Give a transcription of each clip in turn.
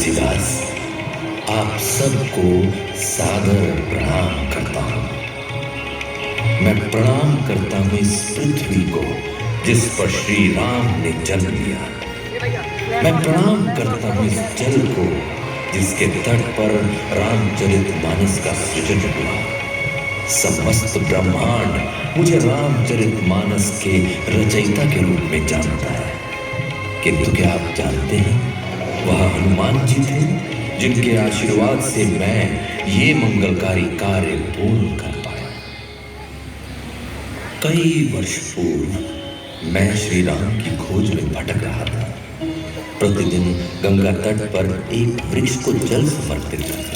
तुलसीदास, आप सबको सादर प्रणाम करता हूं। मैं प्रणाम करता हूं इस पृथ्वी को जिस पर श्री राम ने जन्म लिया। मैं प्रणाम करता हूं इस जल को जिसके तट पर रामचरितमानस का सृजन हुआ। समस्त ब्रह्मांड मुझे रामचरितमानस के रचयिता के रूप में जानता है। किंतु क्या आप जानते हैं, वह हनुमान जी थे जिनके आशीर्वाद से मैं ये मंगलकारी कार्य पूर्ण कर पाया। कई वर्ष पूर्व मैं श्री राम की खोज में भटक रहा था। प्रतिदिन गंगा तट पर एक वृक्ष को जल समर्पित करता।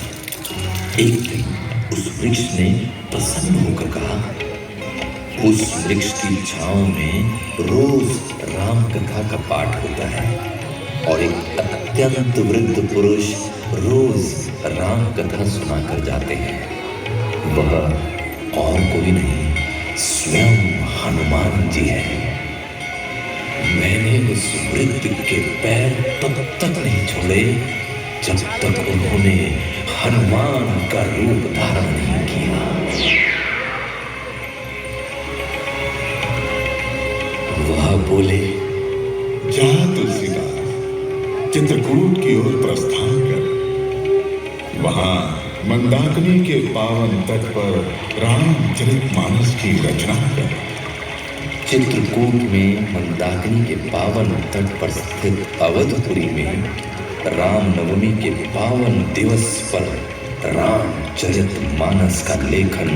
एक दिन उस वृक्ष ने प्रसन्न होकर कहा, उस वृक्ष की छांव में रोज राम कथा का पाठ होता है और एक अत्यंत वृद्ध पुरुष रोज राम कथा सुनाकर जाते हैं। वह और कोई नहीं, स्वयं हनुमान जी है। मैंने उस वृद्ध के पैर तब तक नहीं छोड़े जब तक उन्होंने हनुमान का रूप धारण नहीं किया। वह बोले, जा तुलसीदास, चित्रकूट की ओर प्रस्थान कर। वहां मंदाकिनी के पावन तट पर रामचरितमानस की रचना कर। चित्रकूट में मंदाकिनी के पावन तट पर स्थित अवधपुरी में रामनवमी के पावन दिवस पर रामचरितमानस का लेखन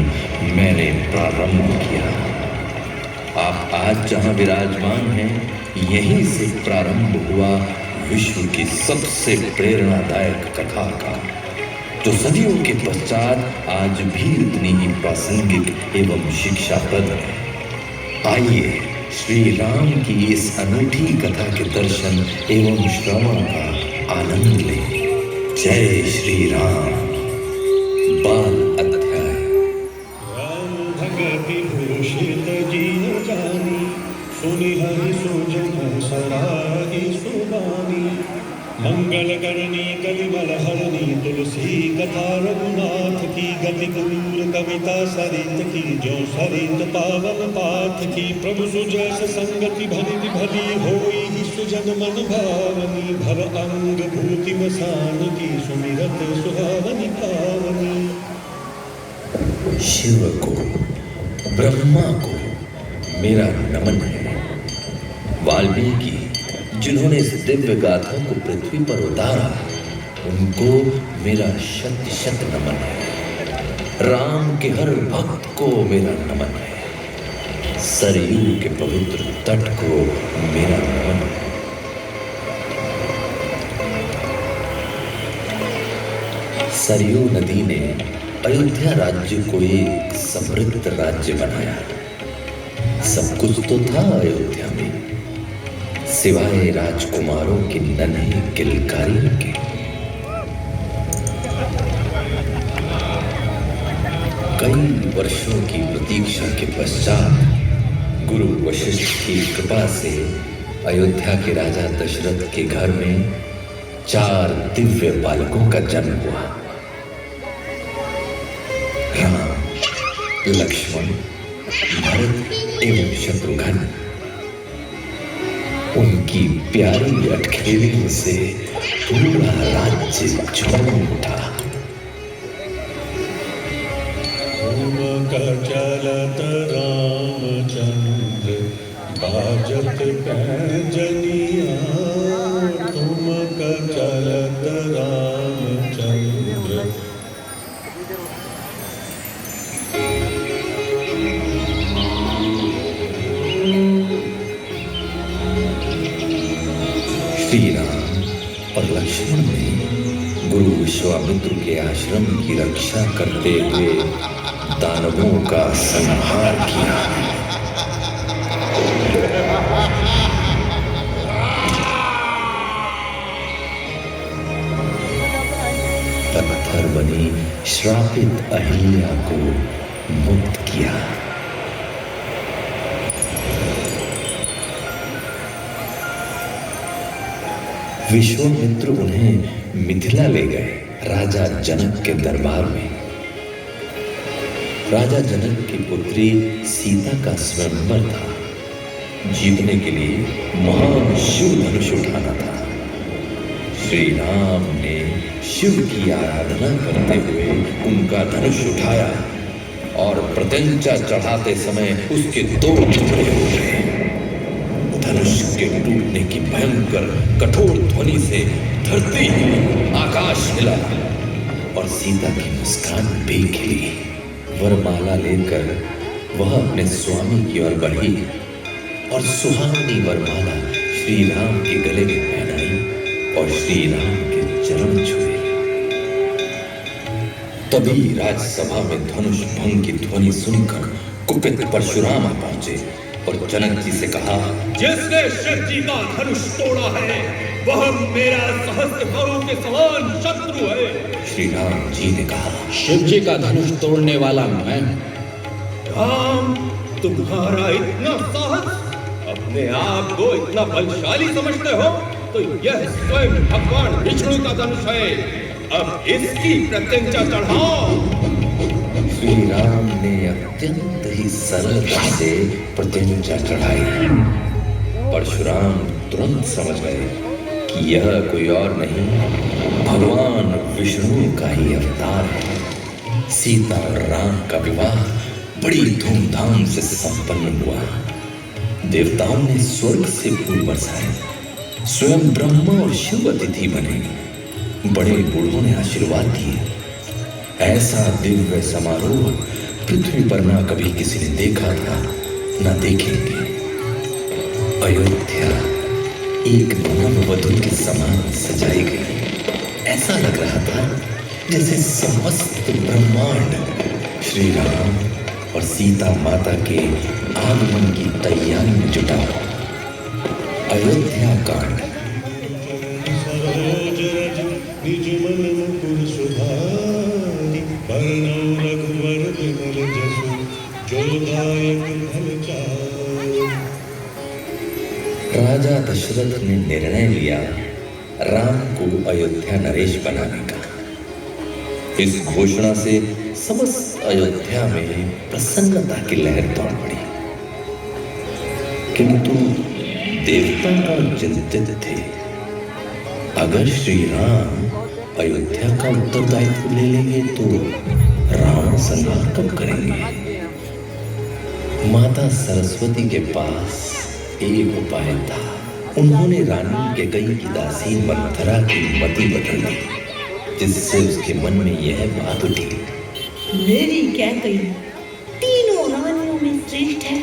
मैंने प्रारंभ किया। आप आज जहां विराजमान हैं, यहीं से प्रारंभ हुआ विश्व की सबसे प्रेरणादायक कथा का, जो सदियों के पश्चात आज भी उतनी ही प्रासंगिक एवं शिक्षाप्रद है। आइए श्री राम की इस अनूठी कथा के दर्शन एवं श्रवण का आनंद लें। जय श्री राम। बाल अध्याय। राम भगति भूषित जिय जानी, सुनि हरि सुजन सराहि सुबानी। मंगल करनी कलिमल हरनी, तुलसी कथा रघुनाथ की। गति दूर कविता सरित की, जो सरित पावन पाठ की। प्रभु सुजस संगति भनित भली, होई ही सुजन मन भावनी। भव अंग भूति मसान की, सुमिरत सुहावनी पावनी। शिव को, ब्रह्मा को मेरा नमन है। वाल्मीकि जिन्होंने इस दिव्य गाथा को पृथ्वी पर उतारा, उनको मेरा शत शत नमन है। राम के हर भक्त को मेरा नमन है। सरयू के पवित्र तट को मेरा नमन है। सरयू नदी ने अयोध्या राज्य को एक समृद्ध राज्य बनाया। सब कुछ तो था अयोध्या में, सिवाय राजकुमारों की नन्ही किलकारियों के। कई वर्षों की प्रतीक्षा के पश्चात गुरु वशिष्ठ की कृपा से अयोध्या के राजा दशरथ के घर में 4 दिव्य बालकों का जन्म हुआ। राम, लक्ष्मण, भरत एवं शत्रुघ्न। उनकी प्यारी अटखेलियों से पूरा राज्य झूम उठा। चलत रामचंद्र, बाजत पैजनिया। तुम चलत रामचंद्र। श्री राम और लक्ष्मण ने गुरु विश्वामित्र के आश्रम की रक्षा करते हुए दानवों का संहार किया। पत्थर बनी श्रापित अहिल्या को मुक्त किया। विश्वामित्र उन्हें मिथिला ले गए राजा जनक के दरबार में। राजा जनक की पुत्री सीता का स्वयंवर था। जीतने के लिए महान शिव धनुष उठाना था। श्री राम ने शिव की आराधना करते हुए उनका धनुष उठाया और प्रत्यंचा चढ़ाते समय उसके दो टुकड़े हो गए। धनुष के टूटने की भयंकर कठोर ध्वनि से धरती आकाश हिला और सीता की मुस्कान भी खिली। वरमाला लेकर वह अपने स्वामी की ओर बढ़ी और सुहावनी वरमाला श्री राम के गले में पहनाई और श्री राम के चरण छुए। तभी राजसभा में धनुष भंग की ध्वनि सुनकर कुपित परशुराम आ पहुंचे और जनक जी से कहा, जिसने शिव जी का धनुष तोड़ा है वह मेरा सहस्त्र भाव के समान शत्रु है। श्री राम जी ने कहा, शिव जी का धनुष तोड़ने वाला मैं। राम, तुम्हारा इतना साहस, अपने आप को इतना बलशाली समझते हो, तो यह स्वयं भगवान विष्णु का धनुष है। अब इसकी प्रत्यंचा चढ़ाओ। श्री राम ने अत्यंत ही सरलता से प्रत्यंचा चढ़ाई। परशुराम तुरंत समझ गए कि यह कोई और नहीं, भगवान विष्णु का ही अवतार है। सीता और राम का विवाह बड़ी धूमधाम से संपन्न हुआ। देवताओं ने स्वर्ग से फूल बरसाए, स्वयं ब्रह्मा और शिव अतिथि बने। बड़े बूढ़ों ने आशीर्वाद दिए। ऐसा दिव्य समारोह पृथ्वी पर ना कभी किसी ने देखा था, ना देखेंगे। अयोध्या एक नववधू के समान सजाई गई। ऐसा लग रहा था जैसे समस्त ब्रह्मांड श्री राम और सीता माता के आगमन की तैयारी में जुटा। अयोध्या कांड। निज मन मुकुर सुधारि, बरनउँ रघुवर बिमल जसु, जो दायक फल चारि। राजा दशरथ ने निर्णय लिया राम को अयोध्या नरेश बनाने का। इस घोषणा से समस्त अयोध्या में प्रसन्नता की लहर दौड़ पड़ी। किंतु देवता चिंतित थे, अगर श्री राम अयोध्या का उत्तरदायित्व ले लेंगे तो रावण संहार कब करेंगे। माता सरस्वती के पास एक उपाय था। उन्होंने रानी कैकेयी की दासी मंथरा की मति बदल दी, जिससे उसके मन में यह बात उठी, मेरी कैकेयी तीनों रानियों में श्रेष्ठ है।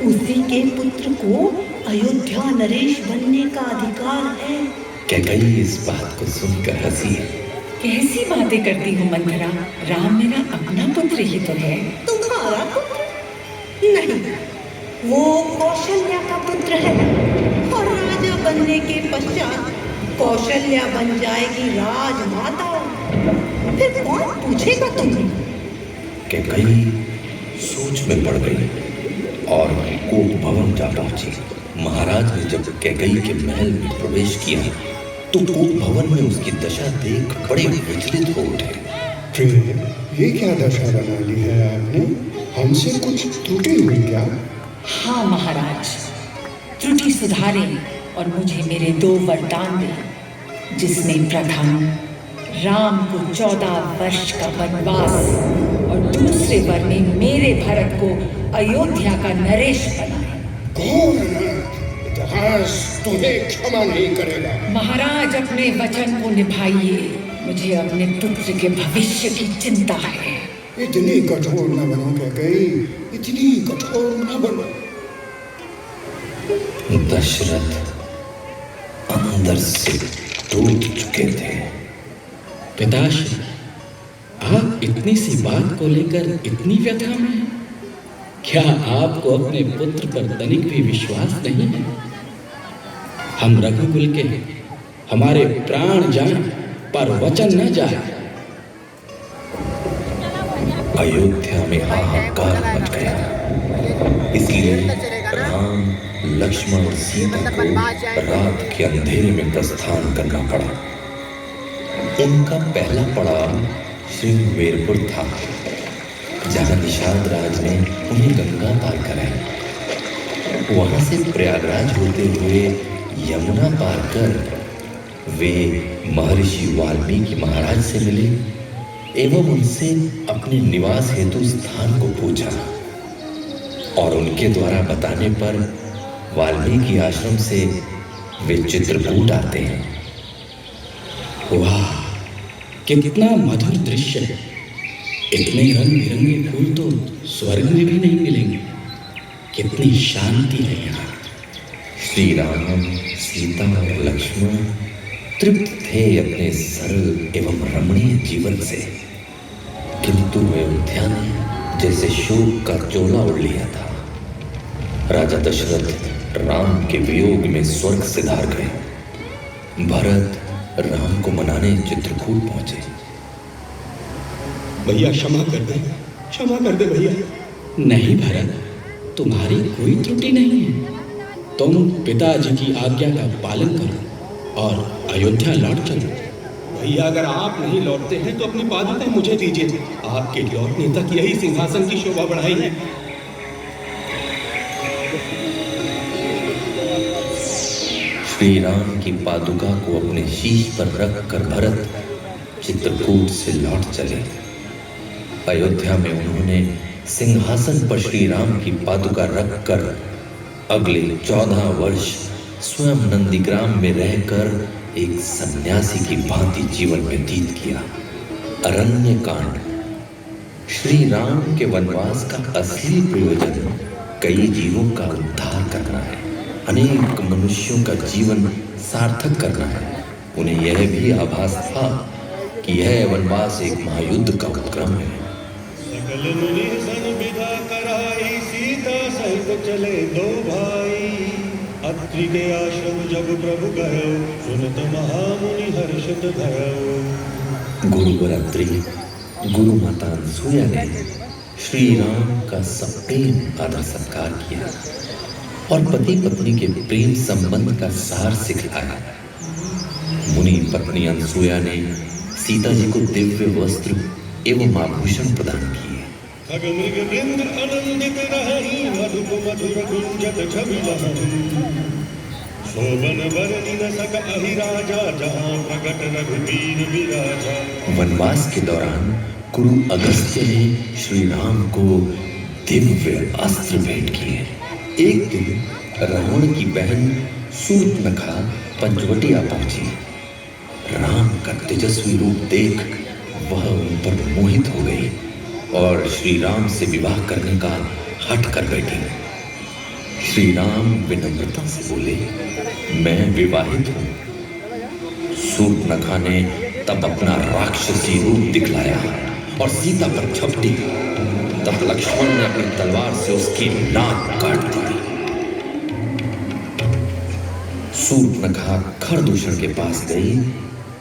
उसी के पुत्र को अयोध्या नरेश बनने का अधिकार है। कैकेयी इस बात को सुनकर हंसी। कैसी बातें करती हो मंथरा, राम मेरा अपना पुत्र ही तो है। तुम्हारा पुत्र? नहीं, वो कौशल्या का पुत्र है और राजा बनने के पश्चात कौशल्या बन जाएगी राजमाता। फिर कौन पूछेगा तुम्हें? कैकेयी सोच में पड़ गई और कोप भवन जा पहुंची। महाराज ने जब कैकेयी के महल में प्रवेश किया तो कोप भवन में उसकी दशा देख बड़े विचलित हो उठे। फिर ये क्या दशा बना ली है आपने? हमसे कुछ त्रुटि हुई क्या? हाँ महाराज, त्रुटि सुधारें और मुझे मेरे 2 वरदान दें, जिसमें प्रथम राम को 14 वर्ष का वनवास और दूसरे वर में मेरे भरत को अयोध्या का नरेश बनाए। कौन इतिहास तुम्हें क्षमा नहीं करेगा। महाराज अपने वचन को निभाइए, मुझे अपने पुत्र के भविष्य की चिंता है। इतनी कठोर न बनो कैकेयी, इतनी कठोर न बनो। दशरथ अंदर से टूट चुके थे। पिताश्री, आप इतनी सी बात को लेकर इतनी व्यथा में हैं? क्या आपको अपने पुत्र पर तनिक भी विश्वास नहीं है? हम रघुकुल के हैं, हमारे प्राण जाएं पर वचन न जाए। अयोध्या में हाहाकार मच गया। इसलिए राम लक्ष्मण और सीता को रात के अंधेरे में प्रस्थान करना पड़ा। उनका पहला पड़ाव श्रृंगवेरपुर था, जहां निषाद राज ने उन्हें गंगा पार कराई। वहां से प्रयागराज होते हुए यमुना पार कर वे महर्षि वाल्मीकि महाराज से मिले एवं उनसे अपने निवास हेतु स्थान को पूछा, और उनके द्वारा बताने पर वाल्मीकि आश्रम से वे चित्रकूट आते हैं। वाह, कितना मधुर दृश्य है। इतने रंग बिरंगे फूल तो स्वर्ग में भी नहीं मिलेंगे। कितनी शांति है यहाँ। श्री राम, सीता और लक्ष्मण तृप्त थे अपने सरल एवं रमणीय जीवन से, किंतु अयोध्या ने जैसे शोक का चोला ओढ़ लिया था। राजा दशरथ राम के वियोग में स्वर्ग से धार गए। भरत राम को मनाने चित्रकूट पहुंचे। भैया क्षमा कर दे, क्षमा कर दे भैया। नहीं भरत, तुम्हारी कोई त्रुटि नहीं है। तुम पिताजी की आज्ञा का पालन करो और अयोध्या लौट चलो। भैया अगर आप नहीं लौटते हैं तो अपनी पादुका मुझे दीजिए। आपके लौटने तक यही सिंहासन की शोभा बढ़ाई है। श्री राम की पादुका को अपने शीश पर रखकर भरत चित्रकूट से लौट चले। अयोध्या में उन्होंने सिंहासन पर श्री राम की पादुका रखकर अगले 14 वर्ष स्वयं नंदीग्राम में रहकर एक सन्यासी की भांति जीवन व्यतीत किया। अरण्य कांड। श्री राम के वनवास का असली प्रयोजन कई जीवों का उद्धार करना है, अनेक मनुष्यों का जीवन सार्थक करना है। उन्हें यह भी आभास था कि यह वनवास एक महायुद्ध का उपक्रम है। सकल मुनि सन विदा कराई, सीता सहित चले दो भाई। अत्रि के आश्रम जब प्रभु गयो, सुनत महामुनि हर्षित भयो। गुरुवर अत्रि, गुरु माता अनसुया ने श्री राम का सप्रेम आदर सत्कार किया और पति पत्नी के प्रेम संबंध का सार सिखलाया। मुनि पत्नी अनसुया ने सीता जी को दिव्य वस्त्र एवं आभूषण प्रदान किए। खग मृग वृंद आनंदित रही, मधुप मधुर गुंजत छवि लहरी। शोभन बरनि न सक अहि राजा, जहाँ प्रगट रघुवीर विराजा। वनवास के दौरान गुरु अगस्त्य ने श्री राम को दिव्य अस्त्र भेंट किए। एक दिन रावण की बहन शूर्पणखा पंचवटी आ पहुंची। राम का तेजस्वी रूप देख वह उन पर मोहित हो गई और श्री राम से विवाह करने का हठ कर बैठी। श्री राम विनम्रता से बोले, मैं विवाहित हूँ। शूर्पणखा ने तब अपना राक्षसी रूप दिखलाया और सीता पर झपटी। तब लक्ष्मण ने अपनी तलवार से उसकी नाक काट दी। शूर्पणखा खरदूषण के पास गई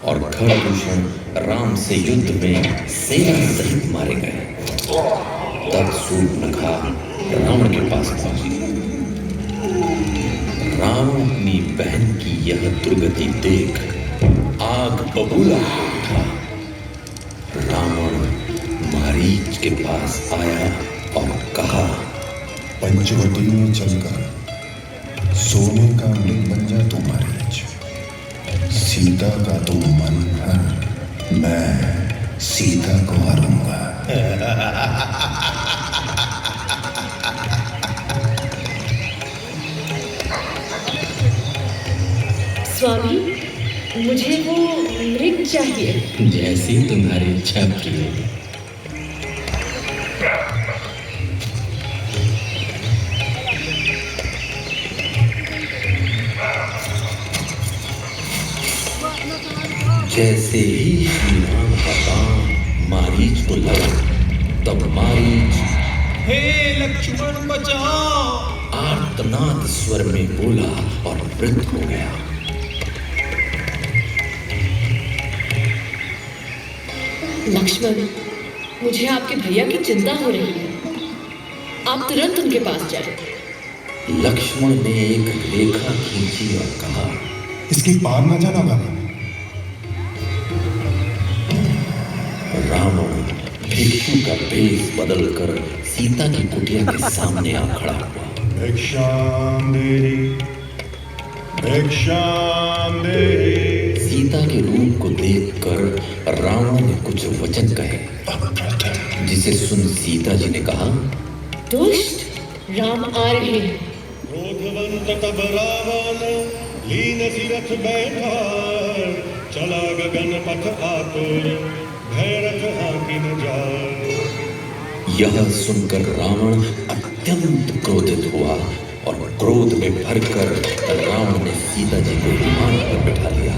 और खरदूषण राम से युद्ध में सेना सहित मारे गए। तब शूर्पणखा रावण के पास पहुंची। रावण अपनी बहन की यह दुर्गति देख आग बबूला हो उठा। रावण मारीच के पास आया और कहा, पंचवटी में चलकर सोने का अमृत बन जा तू मारीच। सीता का तू मन हर, मैं सीता को हरूंगा। स्वामी, मुझे वो मृग चाहिए। जैसी तुम्हारी इच्छा प्रिय। जैसे ही श्री राम का बाण मारीच को लगा, तब मारीच हे लक्ष्मण बचाओ, आर्तनाद स्वर में बोला और मृत हो गया। लक्ष्मण, मुझे आपके भैया की चिंता हो रही है। आप तुरंत उनके पास जाएं। लक्ष्मण ने एक रेखा खींची और कहा, इसके पार ना जाना बाबा। रावण भिक्षु का भेष बदलकर सीता की कुटिया के सामने आ खड़ा हुआ। भिक्षाम देहि, भिक्षाम देहि। सीता के रूप को देखकर रावण ने कुछ वचन कहे, जिसे सुन सीता जी ने कहा, दुष्ट, राम आ रहे हैं। क्रोधवंत तब रावण लीन सिरथ बैठा, चला गगन पथ आतुर, भैरथ हाकिन जाए। यह सुनकर रावण अत्यंत क्रोधित हुआ और क्रोध में भरकर रावण ने सीता जी को विमान पर बिठा लिया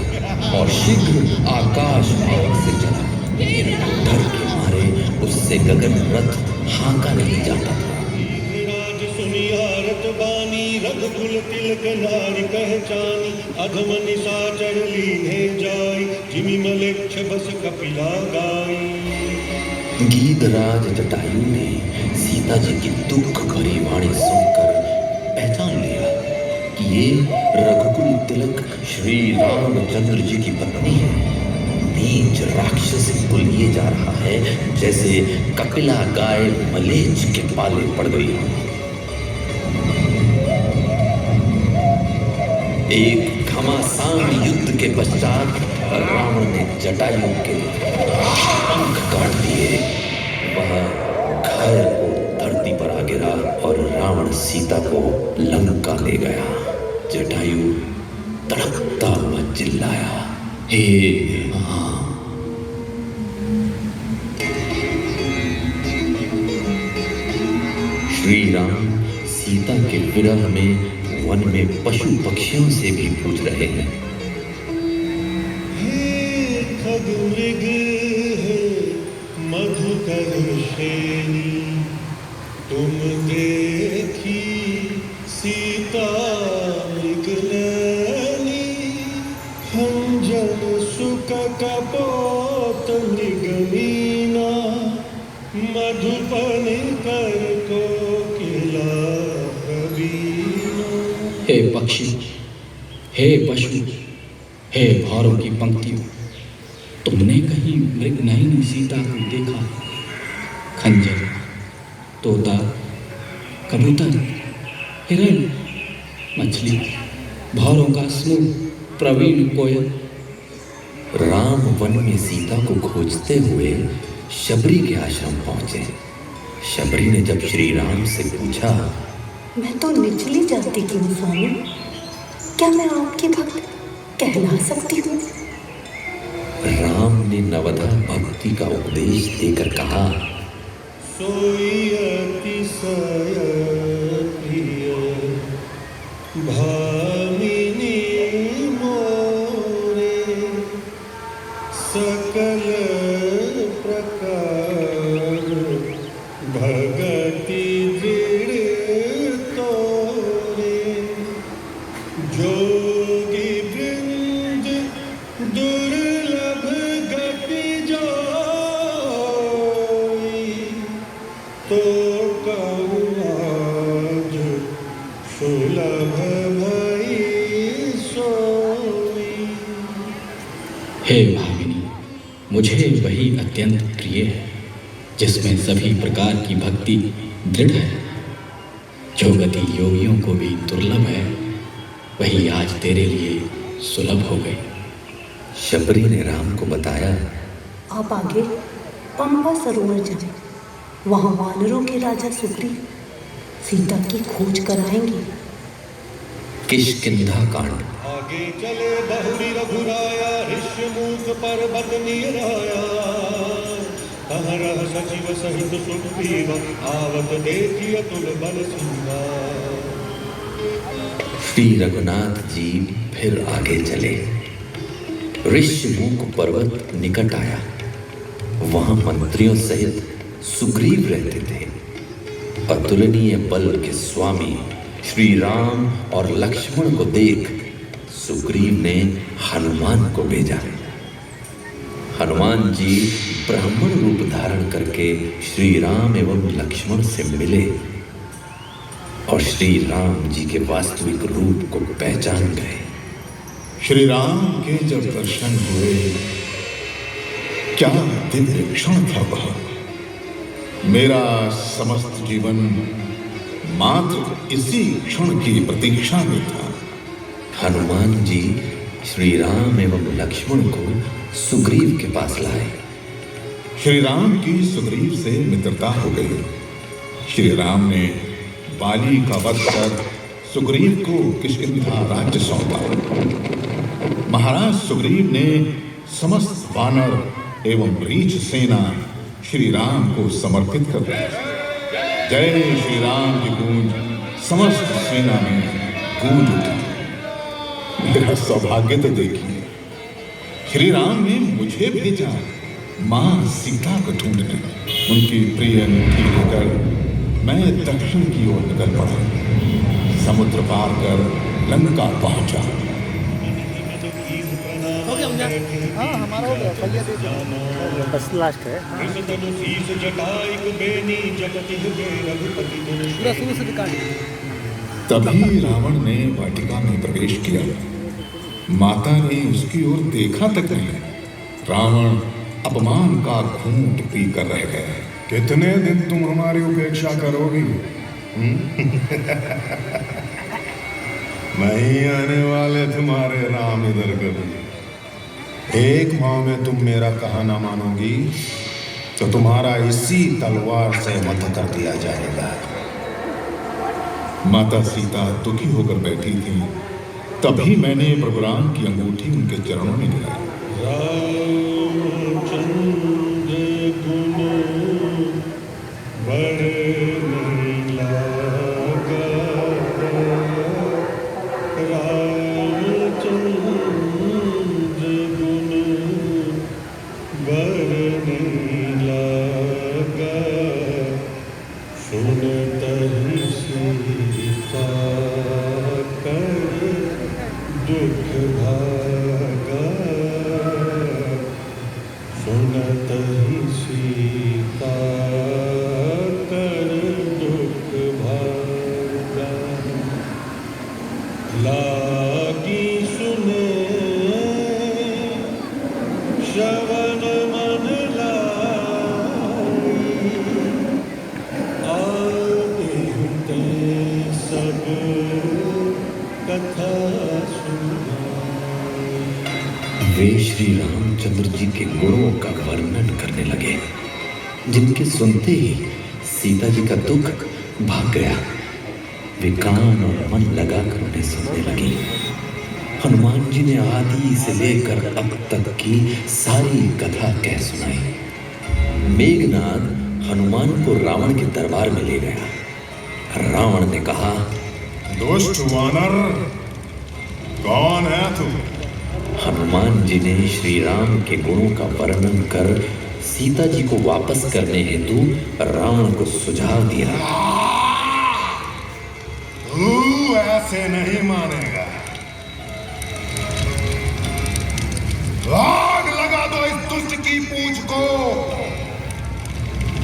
और शीघ्र आकाश मार्ग से चला। डर के मारे उससे गगन रथ हाँका नहीं जाता था। राज सुनियारत बानी, रघुकुल तिलक नारी पहचानी, अधम निशाचर लीने जाई, जिमि मलेच्छ बस कपिला गाई। गीधराज जटायु ने सीता जी की दुख भरी वाणी सुनकर पहचान लिया कि ये रघुकुल तिलक श्री रामचंद्र जी की पत्नी है। नीच राक्षस को लिए जा रहा है जैसे कपिला गाय मलेच्छ के पाले पड़ गई हो। एक घमासान युद्ध के पश्चात रावण ने जटायु के पंख काट दिए। वह घायल हो धरती पर आ गिरा और रावण सीता को लंका ले गया। जटायु तड़पता हुआ चिल्लाया, हे मां। श्री राम सीता के विरह में वन में पशु पक्षियों से भी पूछ रहे हैं, हे खगमृग मधुकर श्रेणी, तुम देखी सीता मृगनैनी, हम जन सुख कपोत निगमीना, मधुपन कर कोकिला रवीना। हे पक्षी, हे पशु, हे भारों की पंक्तियों, तुमने कहीं मृगनयनी सीता को देखा? खंजर, तोता, कबूतर, हिरण, मछली, भारों का समूह, प्रवीण कोयल। राम वन में सीता को खोजते हुए शबरी के आश्रम पहुंचे। शबरी ने जब श्री राम से पूछा, मैं तो निचली जाति की हूँ स्वामी, क्या मैं आपकी भक्त कहला सकती हूँ? राम ने नवधा भक्ति का उपदेश देकर कहा, सोई अतिशय प्रिय भामिनी मोरे, सकल प्रकार भगति दृढ़ तोरे, जोगी वृंद दुर्लभ गति जाई, तो आज सुलभ भई सोई। हे भामिनी, मुझे वही अत्यंत प्रिय है जिसमें सभी प्रकार की भक्ति दृढ़ है। जो गति योगियों को भी दुर्लभ है, वही आज तेरे लिए सुलभ हो गई। शबरी ने राम को बताया, आप आगे पंपा सरोवर जाएं, वहाँ वानरों के राजा सुग्रीव सीता की खोज कराएंगे। किष्किंधा कांड। आगे चले बहुरी रघुराया, ऋष्यमुख पर्वत निराया, तहरह सचिव सहित सुग्रीव, आवत देखी अतुल बल सिंहा। श्री रघुनाथ जी फिर आगे चले। ऋष्यमुख पर्वत निकट आया। वहां मंत्रियों सहित सुग्रीव रहते थे। अतुलनीय बल के स्वामी श्री राम और लक्ष्मण को देख सुग्रीव ने हनुमान को भेजा। हनुमान जी ब्राह्मण रूप धारण करके श्री राम एवं लक्ष्मण से मिले। और श्री राम जी के वास्तविक रूप को पहचान गए। श्री राम के जब दर्शन हुए, क्या दिव्य क्षण था वह। मेरा समस्त जीवन मात्र इसी क्षण की प्रतीक्षा में था। हनुमान जी श्री राम एवं लक्ष्मण को सुग्रीव के पास लाए। श्री राम की सुग्रीव से मित्रता हो गई। श्री राम ने बाली का वध कर सुग्रीव को किष्किंधा राज्य सौंपा। महाराज सुग्रीव ने समस्त वानर एवं रीछ सेना श्री राम को समर्पित कर दी। जय श्री राम की गूंज समस्त सेना में गूंज उठी। मेरा सौभाग्य तो देखिए, श्री राम ने मुझे भेजा मां सीता को ढूंढने। उनकी प्रिय अंगूठी लेकर मैं दक्षिण की ओर निकल पड़ा। समुद्र पार कर लंका पहुंचा। हो गया हाँ हमारा हो गया बस लास्ट है। पूरा शुरू से दिखा। तभी रावण ने वाटिका में प्रवेश किया। माता ने उसकी ओर देखा तक नहीं। रावण अपमान का घूंट पी कर रह गया। कितने दिन तुम हमारी उपेक्षा करोगी? नहीं आने वाले तुम्हारे राम इधर कभी। एक माह में तुम मेरा कहा ना मानोगी तो तुम्हारा इसी तलवार से वध कर दिया जाएगा। माता सीता दुखी होकर बैठी थी। तभी मैंने प्रभु राम की अंगूठी उनके चरणों में गिराई। वे श्री रामचंद्र जी के गुणों का वर्णन करने लगे, जिनके सुनते ही सीता जी का दुख भाग गया। वे कान और मन लगाकर उन्हें सुनने लगी। हनुमान जी ने आदि से लेकर अब तक की सारी कथा कह सुनाई। मेघनाद हनुमान को रावण के दरबार में ले गया। रावण ने कहा, दुष्ट वानर, कौन है तू? हनुमान जी ने श्री राम के गुणों का वर्णन कर सीता जी को वापस करने हेतु रावण को सुझाव दिया। तू ऐसे नहीं मानेगा। आग लगा दो इस दुष्ट की पूंछ को।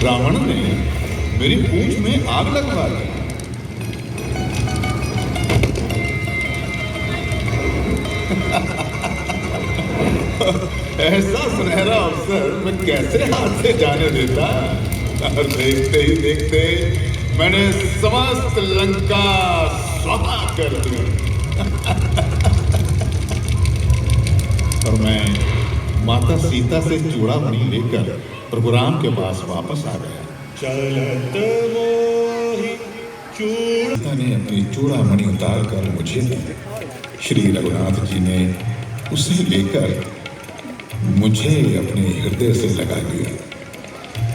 रावण ने मेरी पूंछ में आग लगवा दी। ऐसा सुनहरा अवसर मैं कैसे हाथ से जाने देता। और देखते ही देखते मैंने समस्त लंका स्वाहा कर दी। और मैं माता सीता से चूड़ामणि लेकर प्रभु राम के पास वापस आ गया। चलत मोहि सीता ने अपनी चूड़ामणि उतार कर मुझे दी। श्री रघुनाथ जी ने उसे लेकर मुझे अपने हृदय से लगा लिया।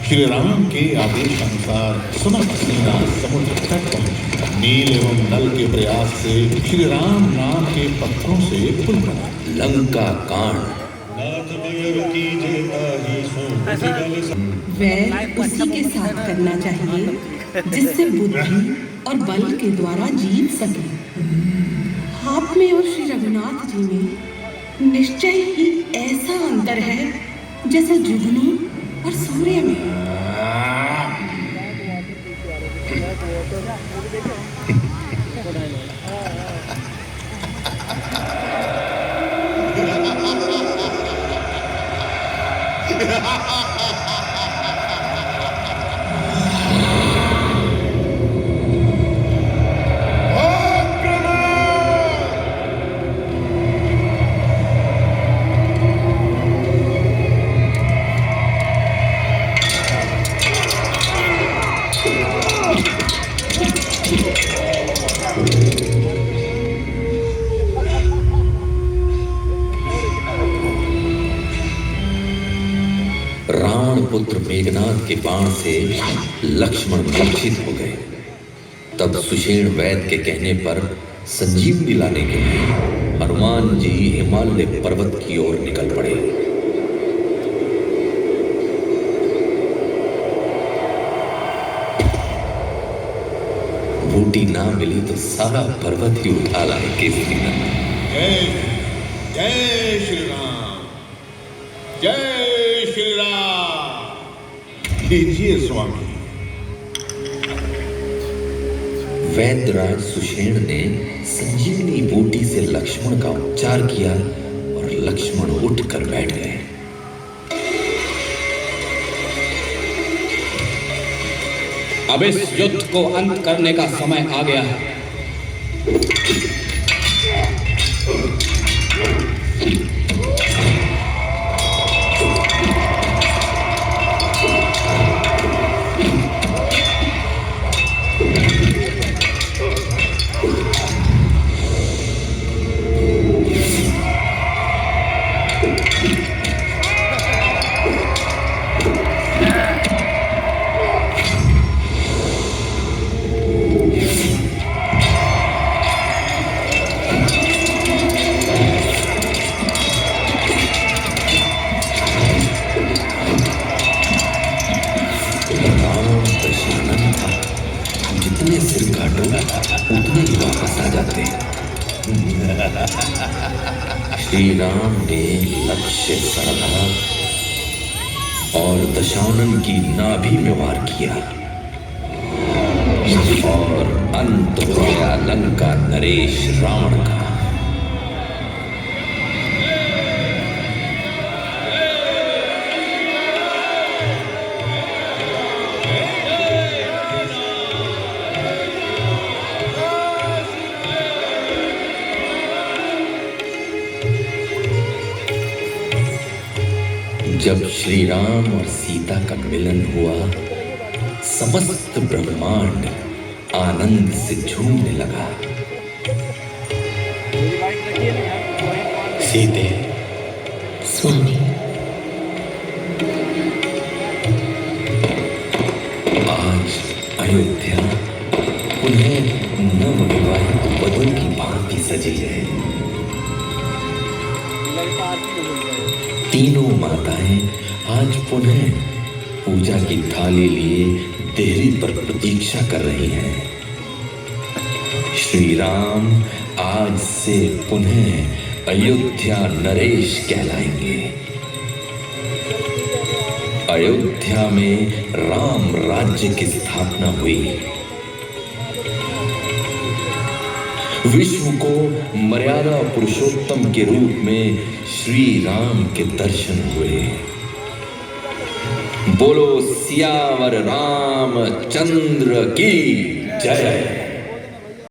श्री राम के आदेश अनुसार समस्त सेना समुद्र तक पहुंची। नील एवं नल के प्रयास से श्री राम नाम के पत्थरों से पुल बना। लंका कांड। वैर उसी के साथ करना चाहिए जिससे बुद्धि और बल के द्वारा जीत सके। आप में और श्री रघुनाथ जी में निश्चय ही ऐसा अंतर है जैसे जुगनू और सूर्य में। रावण पुत्र मेघनाद के बाण से लक्ष्मण मूर्छित हो गए। तब सुषेण वैद्य के कहने पर संजीवनी लाने के लिए हनुमान जी हिमालय पर्वत की ओर निकल पड़े। बूटी ना मिली तो सारा पर्वत ही उठा लाए केसरी। जय श्री राम, जय श्री राम। लीजिए स्वामी। वैद्यराज सुषेण ने संजीवनी बूटी से लक्ष्मण का उपचार किया और लक्ष्मण उठकर बैठ गए। अब इस युद्ध को अंत करने का समय आ गया है। जितने सिर काटो उतने ही वापस आ जाते। श्री राम ने लक्ष्य साधा और दशानन की नाभि में वार किया और अंत हो गया लंका नरेश रावण का। जब श्री राम और सीता का मिलन हुआ, समस्त ब्रह्मांड आनंद से झूमने लगा। सीते, स्वामी, आज अयोध्या उन्हें नवविवाहित वधू की भांति सजी है। तीनों माताएं आज पुनः पूजा की थाली लिए देहरी पर प्रतीक्षा कर रही हैं। श्री राम आज से पुनः अयोध्या नरेश कहलाएंगे। अयोध्या में राम राज्य की स्थापना हुई। विश्व को मर्यादा पुरुषोत्तम के रूप में श्री राम के दर्शन हुए। बोलो सियावर रामचंद्र की जय।